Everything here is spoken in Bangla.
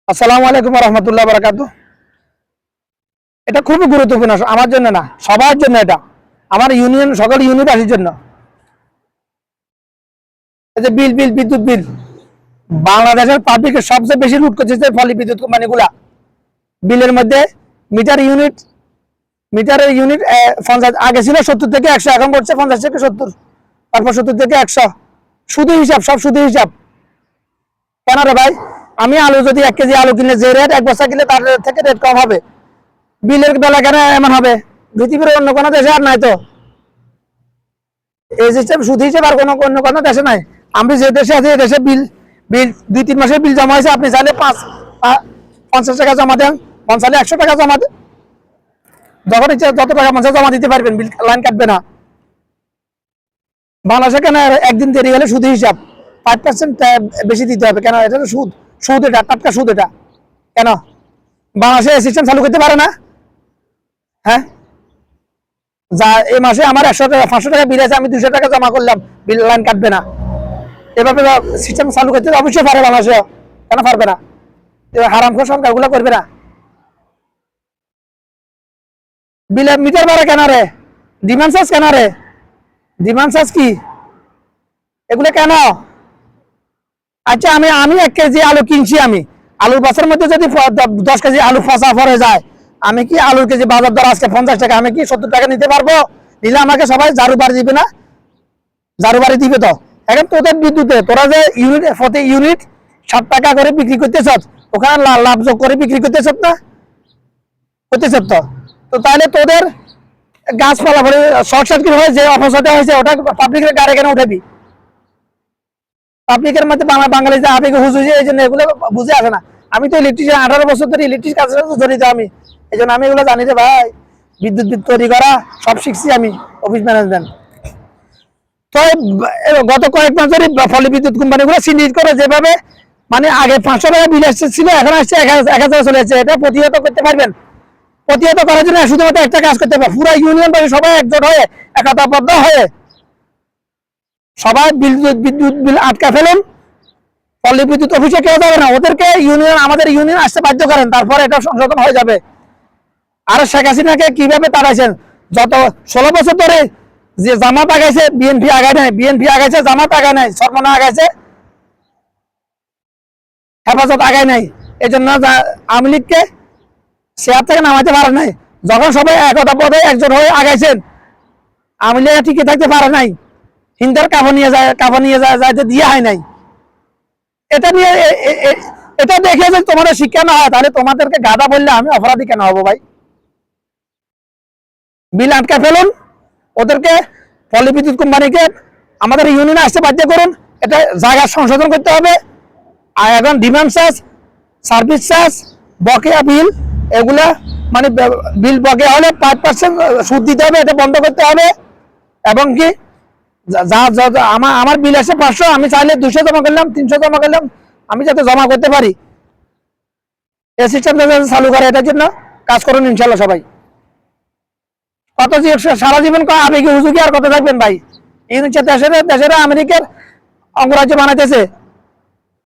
আসসালামু আলাইকুম রহমতুল্লাহ বারাকাতু। এটা খুবই গুরুত্বপূর্ণ আমার জন্য না, সবার জন্য। এটা আমার ইউনিয়ন সকল ইউনিটবাসীর জন্য। এই যে বিদ্যুৎ বিল বাংলাদেশের পাবলিকের সবচেয়ে বেশি লুট করছে ফলি বিদ্যুৎ কোম্পানিগুলা। বিলের মধ্যে মিটারের ইউনিট 50, আগে ছিল 70 থেকে 100, এখন করছে 50 থেকে 70, তারপর 70 থেকে 100। শুধু হিসাব, সব শুধু হিসাব। কেন রে ভাই? আমি আলু যদি 1 কেজি আলু কিনলে যে রেট, 1 বস্তা কিনলে তার থেকে রেট কম হবে। বিলের বেলা কেন এমন হবে? পৃথিবীর অন্য কোনো দেশে আর নাই তো এই সিস্টেম। শুধু হিসেবে আর অন্য কোনো দেশে নাই। আমি যে দেশে আছি এই দেশে বিল 2-3 মাসের বিল জমা হয়েছে। আপনি চাইলে 50 টাকা জমা দেন, 100 টাকা জমা দেন, যখন ইচ্ছা যত টাকা 50 জমা দিতে পারবেন, বিল লাইন কাটবে না। বাংলাদেশে কেন একদিন দেরি হলে শুধু হিসাব 5% বেশি দিতে হবে? কেন? এটা তো সুদ, এটা টাটকা সুদ। এটা কেন বাংলাদেশে এই সিস্টেম চালু করতে পারে না? হ্যাঁ, যা এই মাসে আমার 100 টাকা 500 টাকা বিল আছে, আমি 200 টাকা জমা করলাম, বিল লাইন কাটবে না। এভাবে সিস্টেম চালু করতে অবশ্যই পারে বাংলাদেশে। কেন পারবে না? হারামখোর সরকারগুলো করবে না। বিলের মিটার বাড়ে কেন রে? ডিমান্ড চার্জ কেন রে? ডিমান্ড চার্জ কি? এগুলো কেন? আচ্ছা, আমি 1 কেজি আলু কিনছি, আমি আলুর বছরের মধ্যে যদি 10 কেজি আলু ফসা পড়ে যায়, আমি কি আলুর কেজি বাজার দর আজকে 50 টাকা, আমি কি 70 টাকা নিতে পারবো? নিলে আমাকে সবাই ঝাড়ু বাড়ি দিবে না? ঝাড়ু বাড়ি দিবে তো। এখন তোদের বিদ্যুতে তোরা যে ইউনিট প্রতি ইউনিট 7 টাকা করে বিক্রি করতেছ, ওখানে লাভ যোগ করে বিক্রি করতেছ না? করতেছ তো। তো তাহলে তোদের গাছপালা ভরে শর্ট সার্কিট হয়ে যে অপচয়টা হয়েছে, ওটা পাবলিকের গাড়ি কেন উঠাবি? পাবলিকের মধ্যে বাঙালি যে আবেগে হুজুর, এই জন্য এগুলো বুঝে আসে না। আমি তো ইলেকট্রিশিয়ান, 18 বছর ধরে ইলেকট্রিক কাজের সাথে জড়িত আমি। এই জন্য আমি এগুলো জানি রে ভাই। বিদ্যুৎ তৈরি করা সব শিখছি আমি, অফিস ম্যানেজমেন্ট। তো গত কয়েক মাস ধরে ফলি বিদ্যুৎ কোম্পানিগুলো সিন্ডিকেট করে যেভাবে, মানে আগে 500 টাকা বিল ছিল, এখন আসছে 1000 চলে যাচ্ছে। এটা প্রতিহত করতে পারবেন? প্রতিহত করার জন্য শুধুমাত্র একটা কাজ করতে হবে, পুরো ইউনিয়ন বাসী সবাই একজোট হয়ে, একতাবদ্ধ হয়ে সবাই বিদ্যুৎ বিল আটকা ফেলুন। পল্লী বিদ্যুৎ অফিসে কেউ যাবে না, ওদেরকে ইউনিয়ন, আমাদের ইউনিয়ন আসতে বাধ্য করেন, তারপরে এটা সংশোধন হয়ে যাবে। আর শেখ হাসিনাকে কিভাবে তাড়াইছেন? যত 16 বছর ধরে যে জামাত আগাইছে, বিএনপি আগায় নাই, বিএনপি আগাইছে, জামাত আগায় নাই, সরমনা আগাইছে, হেফাজত আগায় নাই। এই জন্য আওয়ামী লীগকে চেয়ার থেকে নামাইতে পারে নাই। যখন সবাই একতাবদ্ধ একজোট হয়ে আগাইছেন, আওয়ামী লীগ টিকে থাকতে পারে নাই। হিন্দার কাপড় নিয়ে যাইতে দিয়ে হয় নাই। এটা নিয়ে এটা দেখে যদি তোমাদের শিক্ষা না হয়, তাহলে তোমাদেরকে গাধা বললে আমি অপরাধী কেন হবো ভাই? বিল আটকা ফেলুন, ওদেরকে পল্লী বিদ্যুৎ কোম্পানিকে আমাদের ইউনিয়নে আসতে বাধ্য করুন। এটা জায়গা সংশোধন করতে হবে। আর এখন ডিমান্ড চার্জ, সার্ভিস চার্জ, বকেয়া বিল, এগুলা মানে বিল বকেয়া হলে 5% সুদ দিতে হবে, এটা বন্ধ করতে হবে। এবং কি আমার বিল আসে 500, আমি চাইলে 200 জমা করলাম, 300 জমা করলাম, আমি যাতে জমা করতে পারি। এই সিস্টেমটা চালু করে, এটার জন্য কাজ করুন ইনশাল্লাহ সবাই। কত সারা জীবন আবেগে হুজুকি আর কত থাকবেন ভাই? এই দেশের আমেরিকার অঙ্গরাজ্য বানাইতেছে,